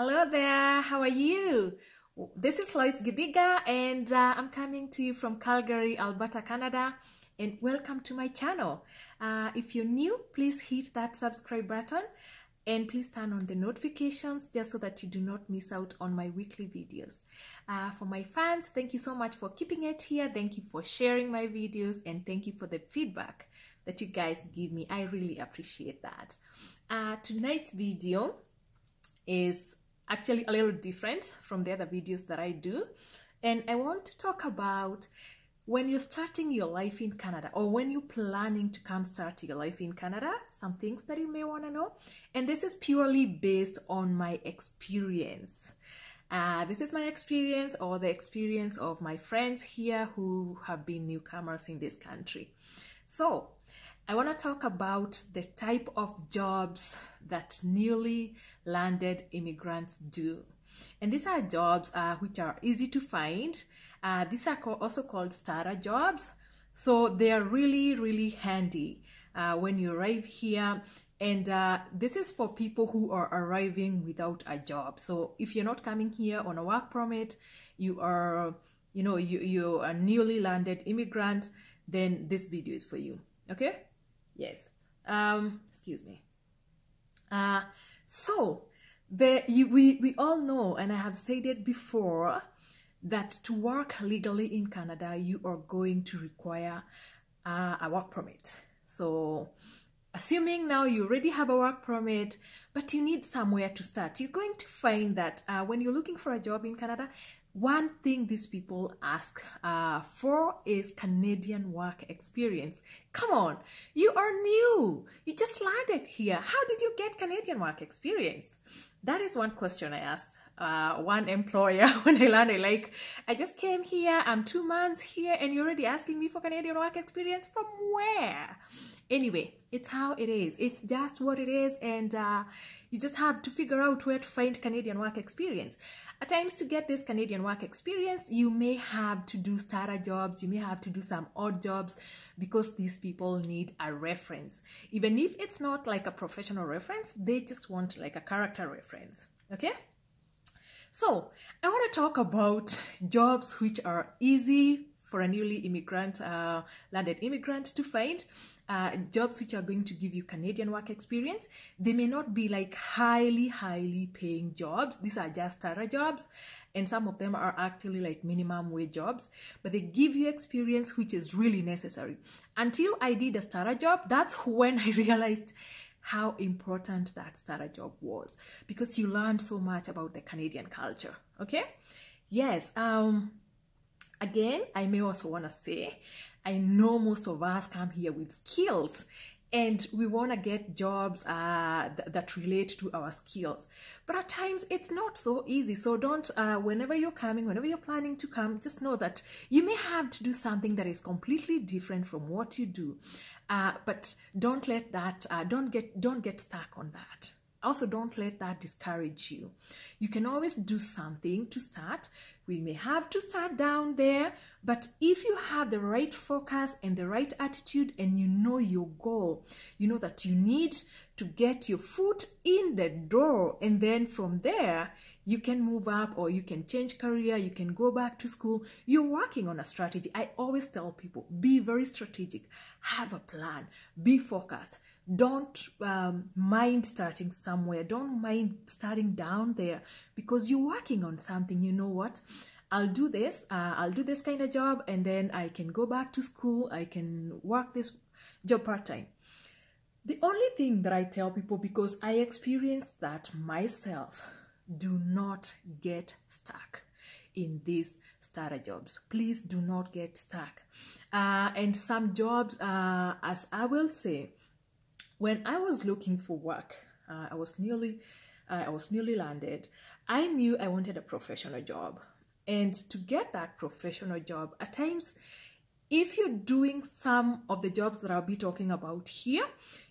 Hello there, how are you? This is Lois Gidiga and I'm coming to you from Calgary, Alberta, Canada, and welcome to my channel. If you're new, please hit that subscribe button and please turn on the notifications just so that you do not miss out on my weekly videos. For my fans, thank you so much for keeping it here. Thank you for sharing my videos and thank you for the feedback that you guys give me. I really appreciate that. Tonight's video is actually a little different from the other videos that I do, and I want to talk about when you're starting your life in Canada or when you're planning to come start your life in Canada, some things that you may want to know. And this is purely based on my experience. This is my experience or the experience of my friends here who have been newcomers in this country. So I want to talk about the type of jobs that newly landed immigrants do. And these are jobs which are easy to find. These are also called starter jobs. So they are really, really handy when you arrive here. And this is for people who are arriving without a job. So if you're not coming here on a work permit, you are, you're a newly landed immigrant, then this video is for you. Okay? Yes. Excuse me. We all know, and I have said it before, that to work legally in Canada, you are going to require a work permit. So assuming now you already have a work permit, but you need somewhere to start, you're going to find that when you're looking for a job in Canada, one thing these people ask for is Canadian work experience. Come on, you are new. You just landed here. How did you get Canadian work experience? That is one question I asked one employer when I landed. Like, I just came here, I'm 2 months here, and you're already asking me for Canadian work experience? From where? Anyway, it's how it is. It's just what it is, and you just have to figure out where to find Canadian work experience. At times, to get this Canadian work experience, you may have to do starter jobs, you may have to do some odd jobs, because these people need a reference. Even if it's not like a professional reference, they just want like a character reference, okay? So, I want to talk about jobs which are easy for a newly landed immigrant to find. Jobs which are going to give you Canadian work experience. They may not be like highly paying jobs. These are just starter jobs, and some of them are actually like minimum wage jobs, but they give you experience which is really necessary. Until I did a starter job, that's when I realized how important that starter job was, because you learn so much about the Canadian culture. Okay? Yes. Again, I may also want to say, I know most of us come here with skills and we want to get jobs that relate to our skills. But at times, it's not so easy. So don't, whenever you're coming, whenever you're planning to come, just know that you may have to do something that is completely different from what you do. But don't let that, don't get stuck on that. Also, don't let that discourage you. You can always do something to start. We may have to start down there, but if you have the right focus and the right attitude and you know your goal, you know that you need to get your foot in the door, and then from there, you can move up or you can change career, you can go back to school. You're working on a strategy. I always tell people, be very strategic, have a plan, be focused. Don't mind starting somewhere. Don't mind starting down there, because you're working on something. You know what? I'll do this kind of job, and then I can go back to school. I can work this job part-time. The only thing that I tell people, because I experienced that myself, do not get stuck in these starter jobs. Please do not get stuck. And some jobs, as I will say, when I was looking for work, I was newly landed. I knew I wanted a professional job, and to get that professional job, at times, if you're doing some of the jobs that I'll be talking about here,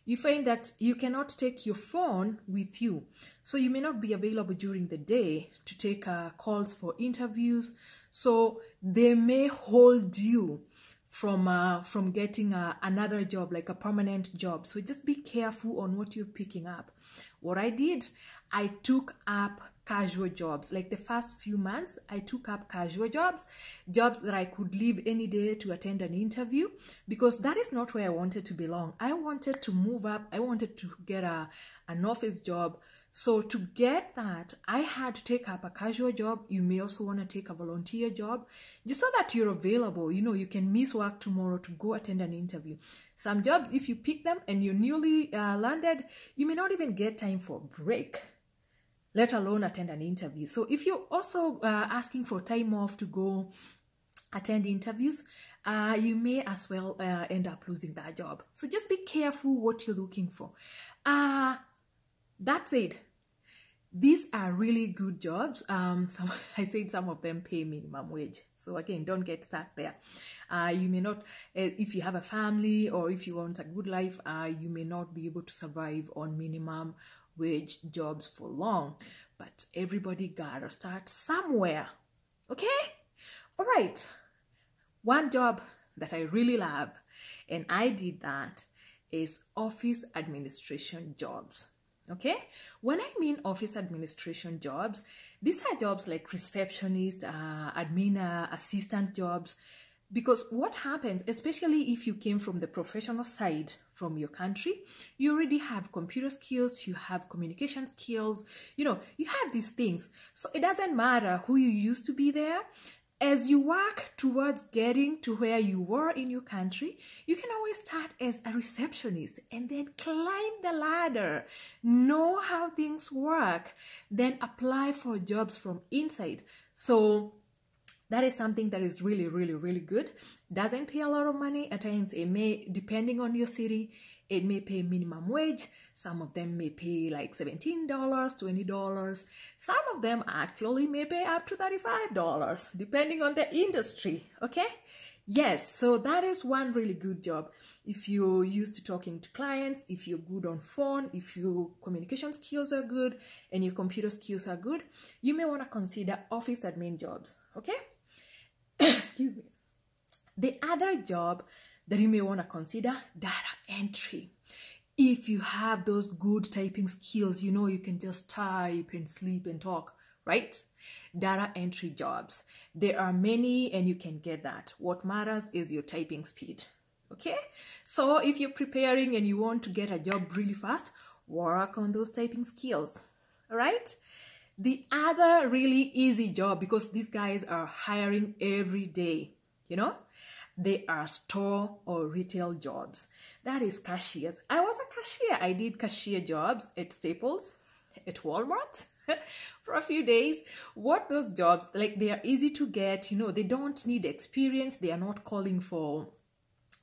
you find that you cannot take your phone with you. So you may not be available during the day to take calls for interviews. So they may hold you from getting another job, like a permanent job. So just be careful on what you're picking up. What I did, I took up casual jobs. Like the first few months, I took up casual jobs that I could leave any day to attend an interview, because that is not where I wanted to belong. I wanted to move up. I wanted to get an office job. So to get that, I had to take up a casual job. You may also want to take a volunteer job, just so that you're available. You know, you can miss work tomorrow to go attend an interview. Some jobs, if you pick them and you're newly landed, you may not even get time for a break, let alone attend an interview. So if you're also asking for time off to go attend interviews, you may as well end up losing that job. So just be careful what you're looking for. That's it. These are really good jobs. I said some of them pay minimum wage. So again, don't get stuck there. You may not, if you have a family or if you want a good life, you may not be able to survive on minimum wage jobs for long. But everybody gotta start somewhere. Okay? All right. One job that I really love, and I did that, is office administration jobs. Okay, when I mean office administration jobs, these are jobs like receptionist, admin assistant jobs, because what happens, especially if you came from the professional side from your country, you already have computer skills, you have communication skills, you know, you have these things. So it doesn't matter who you used to be there. As you work towards getting to where you were in your country, you can always start as a receptionist and then climb the ladder, know how things work, then apply for jobs from inside. So that is something that is really, really, really good. Doesn't pay a lot of money. At times it may, depending on your city, it may pay minimum wage. Some of them may pay like $17, $20. Some of them actually may pay up to $35, depending on the industry, okay? Yes, so that is one really good job. If you're used to talking to clients, if you're good on phone, if your communication skills are good and your computer skills are good, you may want to consider office admin jobs, okay? Excuse me. The other job that you may want to consider, data entry. If you have those good typing skills, you know, you can just type and sleep and talk, right? Data entry jobs. There are many and you can get that. What matters is your typing speed, okay? So if you're preparing and you want to get a job really fast, work on those typing skills, all right? The other really easy job, because these guys are hiring every day, you know, they are store or retail jobs. That is cashiers. I was a cashier. I did cashier jobs at Staples, at Walmart for a few days. What those jobs, like, they are easy to get, you know, they don't need experience. They are not calling for,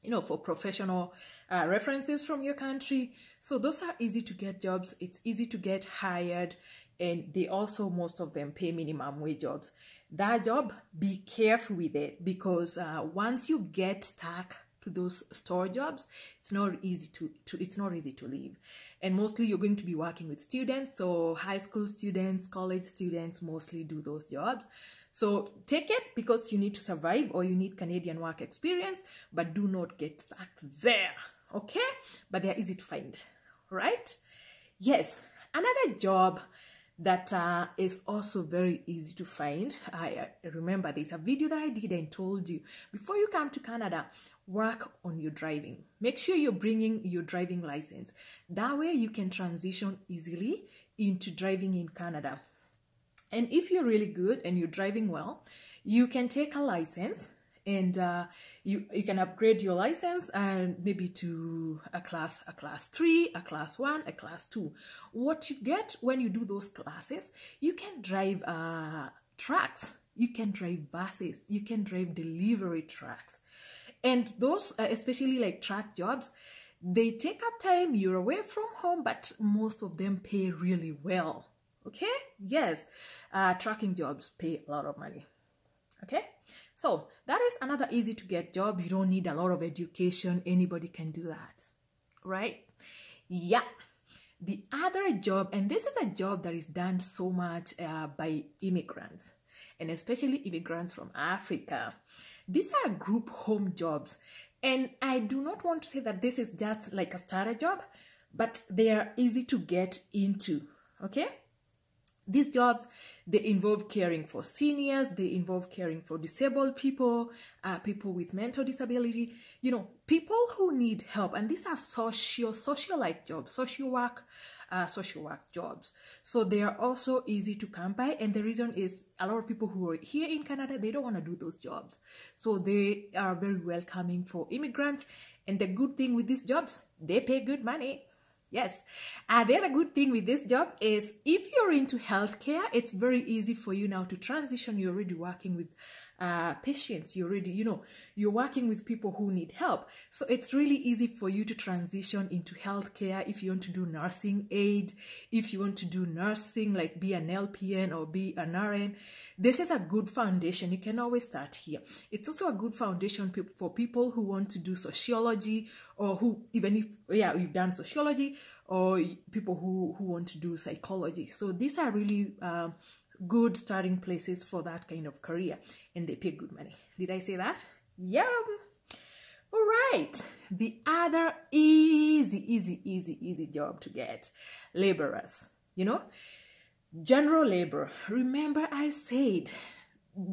you know, for professional references from your country. So those are easy to get jobs. It's easy to get hired. And they also, most of them, pay minimum wage jobs. That job, be careful with it, because once you get stuck to those store jobs, it's not easy to leave. And mostly you're going to be working with students, so high school students, college students mostly do those jobs. So take it because you need to survive or you need Canadian work experience, but do not get stuck there, okay? But they're easy to find, right? Yes, another job that is also very easy to find. I remember there's a video that I did and told you, before you come to Canada, work on your driving. Make sure you're bringing your driving license. That way you can transition easily into driving in Canada. And if you're really good and you're driving well, you can take a license and you can upgrade your license and maybe to a class 3, a class 1, a class 2. What you get when you do those classes, you can drive trucks, you can drive buses, you can drive delivery trucks. And those, especially like truck jobs, they take up time, you're away from home, but most of them pay really well, okay? Yes, trucking jobs pay a lot of money. Okay, so that is another easy to get job. You don't need a lot of education. Anybody can do that, right? Yeah. The other job, and this is a job that is done so much by immigrants, and especially immigrants from Africa. These are group home jobs. And I do not want to say that this is just like a starter job, but they are easy to get into, okay? These jobs, they involve caring for seniors, they involve caring for disabled people, people with mental disability, people who need help. And these are social-like jobs, social work jobs. So they are also easy to come by. And the reason is a lot of people who are here in Canada, they don't want to do those jobs. So they are very welcoming for immigrants. And the good thing with these jobs, they pay good money. Yes. The other good thing with this job is if you're into healthcare, it's very easy for you now to transition. You're already working with patients. You're already, you're working with people who need help. So it's really easy for you to transition into healthcare if you want to do nursing aid, if you want to do nursing, like be an LPN or be an RN. This is a good foundation. You can always start here. It's also a good foundation for people who want to do sociology, or who, even if, we've done sociology, or people who want to do psychology. So these are really good starting places for that kind of career, and they pay good money. Did I say that? Yeah. All right. The other easy job to get, laborers, general labor. Remember I said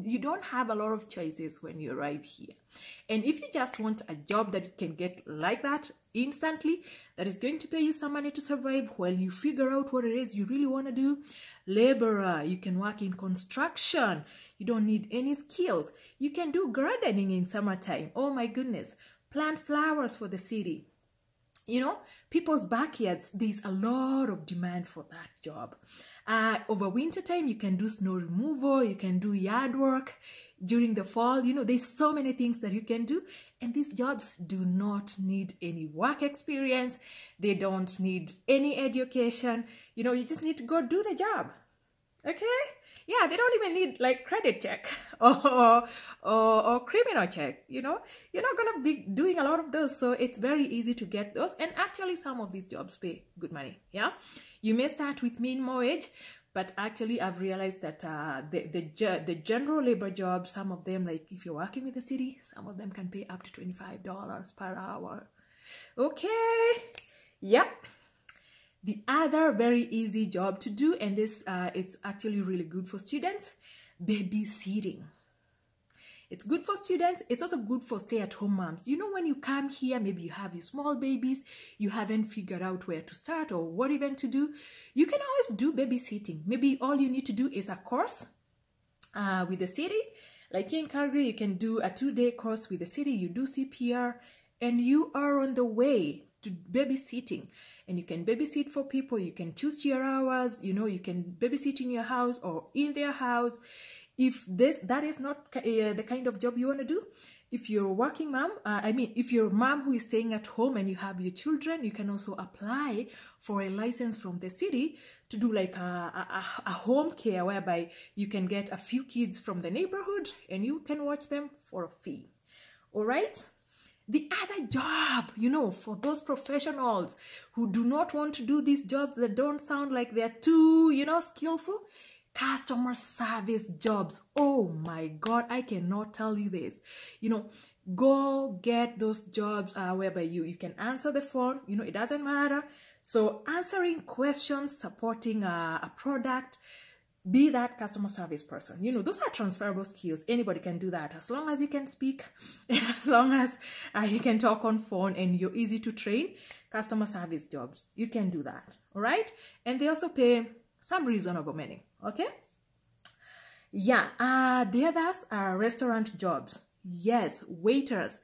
you don't have a lot of choices when you arrive here. And if you just want a job that you can get like that instantly, that is going to pay you some money to survive while you figure out what it is you really want to do, laborer. You can work in construction. You don't need any skills. You can do gardening in summertime. Oh my goodness. Plant flowers for the city. People's backyards, there's a lot of demand for that job. Over winter time, you can do snow removal, you can do yard work. During the fall, there's so many things that you can do. And these jobs do not need any work experience. They don't need any education. You just need to go do the job. Okay? Yeah, they don't even need like credit check or criminal check. You're not going to be doing a lot of those. So it's very easy to get those. And actually, some of these jobs pay good money. Yeah. You may start with minimum wage, but actually I've realized that the general labor jobs, some of them, like if you're working with the city, some of them can pay up to $25 per hour. Okay. Yep. The other very easy job to do, and this it's actually really good for students, babysitting. It's good for students. It's also good for stay-at-home moms. When you come here, maybe you have your small babies, you haven't figured out where to start or what even to do. You can always do babysitting. Maybe all you need to do is a course with the city. Like in Calgary, you can do a 2-day course with the city. You do CPR, and you are on the way to babysitting. And you can babysit for people. You can choose your hours. You can babysit in your house or in their house. If that is not the kind of job you want to do, if you're a working mom, if you're a mom who is staying at home and you have your children, you can also apply for a license from the city to do like a home care, whereby you can get a few kids from the neighborhood and you can watch them for a fee. All right? The other job, for those professionals who do not want to do these jobs that don't sound like they're too, skillful, customer service jobs. Oh my God, I cannot tell you this. Go get those jobs whereby you can answer the phone. It doesn't matter. So answering questions, supporting a product, be that customer service person. Those are transferable skills. Anybody can do that as long as you can speak, as long as you can talk on phone and you're easy to train. Customer service jobs, you can do that. All right. And they also pay some reasonable money. Okay. Yeah. The others are restaurant jobs. Yes. Waiters,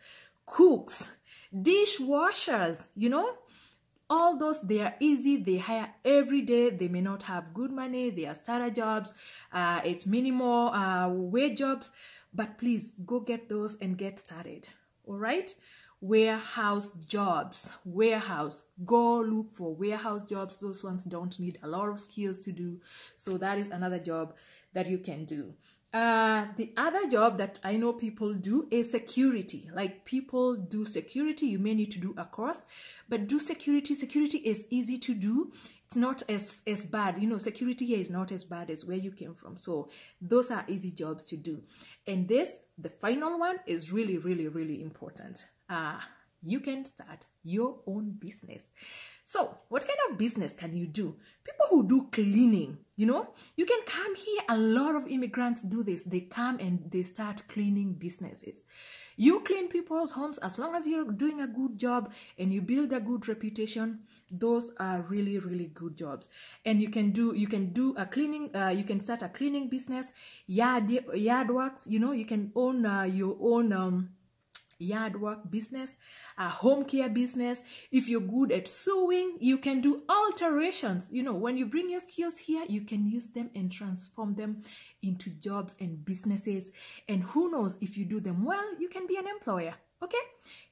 cooks, dishwashers, all those, they are easy. They hire every day. They may not have good money. They are starter jobs. It's minimal wage jobs, but please go get those and get started. All right. Warehouse jobs, go look for warehouse jobs. Those ones don't need a lot of skills to do. So that is another job that you can do. The other job that I know people do is security. Like people do security. You may need to do a course, but do security. Security is easy to do. It's not as bad. Security here is not as bad as where you came from. So those are easy jobs to do. And the final one is really, really, really important. You can start your own business. So what kind of business can you do? People who do cleaning, you know, you can come here. A lot of immigrants do this. They come and they start cleaning businesses. You clean people's homes. As long as you're doing a good job and you build a good reputation, those are really, really good jobs. And you can do a cleaning, you can start a cleaning business, yard works, you know, you can own your own yard work business, a home care business. If you're good at sewing, you can do alterations. You know, when you bring your skills here, you can use them and transform them into jobs and businesses. And who knows, if you do them well, you can be an employer. Okay,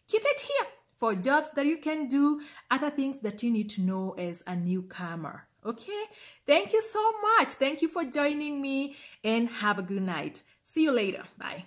keep it here for jobs that you can do, other things that you need to know as a newcomer. Okay, thank you so much. Thank you for joining me and have a good night. See you later. Bye.